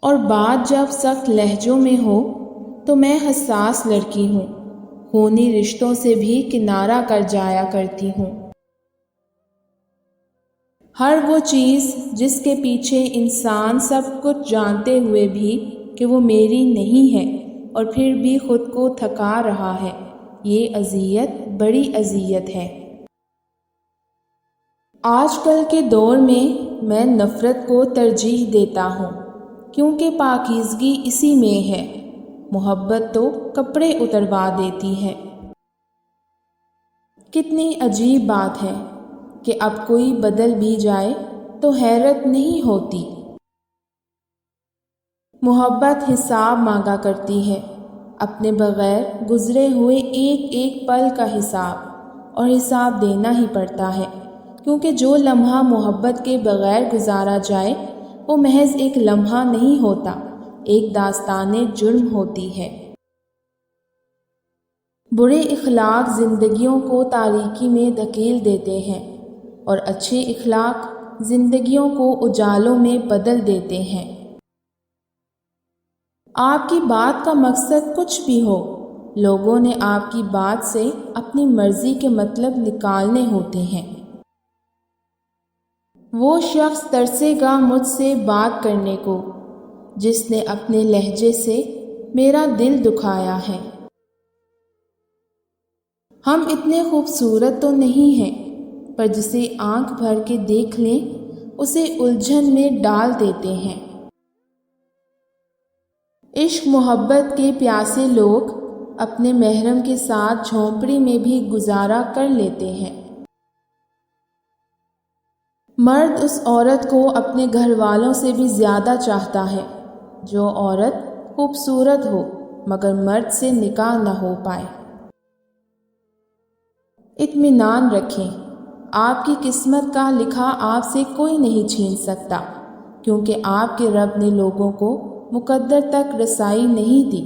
اور بات جب سخت لہجوں میں ہو تو میں حساس لڑکی ہوں، خونی رشتوں سے بھی کنارہ کر جایا کرتی ہوں۔ ہر وہ چیز جس کے پیچھے انسان سب کچھ جانتے ہوئے بھی کہ وہ میری نہیں ہے اور پھر بھی خود کو تھکا رہا ہے، یہ اذیت بڑی اذیت ہے۔ آج کل کے دور میں نفرت کو ترجیح دیتا ہوں، کیونکہ پاکیزگی اسی میں ہے۔ محبت تو کپڑے اتروا دیتی ہے۔ کتنی عجیب بات ہے کہ اب کوئی بدل بھی جائے تو حیرت نہیں ہوتی۔ محبت حساب مانگا کرتی ہے، اپنے بغیر گزرے ہوئے ایک ایک پل کا حساب، اور حساب دینا ہی پڑتا ہے، کیونکہ جو لمحہ محبت کے بغیر گزارا جائے وہ محض ایک لمحہ نہیں ہوتا، ایک داستان جرم ہوتی ہے۔ برے اخلاق زندگیوں کو تاریکی میں دھکیل دیتے ہیں اور اچھے اخلاق زندگیوں کو اجالوں میں بدل دیتے ہیں۔ آپ کی بات کا مقصد کچھ بھی ہو، لوگوں نے آپ کی بات سے اپنی مرضی کے مطلب نکالنے ہوتے ہیں۔ وہ شخص ترسے گا مجھ سے بات کرنے کو جس نے اپنے لہجے سے میرا دل دکھایا ہے۔ ہم اتنے خوبصورت تو نہیں ہیں، پر جسے آنکھ بھر کے دیکھ لیں اسے الجھن میں ڈال دیتے ہیں۔ عشق محبت کے پیاسے لوگ اپنے محرم کے ساتھ جھونپڑی میں بھی گزارا کر لیتے ہیں۔ مرد اس عورت کو اپنے گھر والوں سے بھی زیادہ چاہتا ہے جو عورت خوبصورت ہو مگر مرد سے نکاح نہ ہو پائے۔ اطمینان رکھیں، آپ کی قسمت کا لکھا آپ سے کوئی نہیں چھین سکتا، کیونکہ آپ کے رب نے لوگوں کو مقدر تک رسائی نہیں دی۔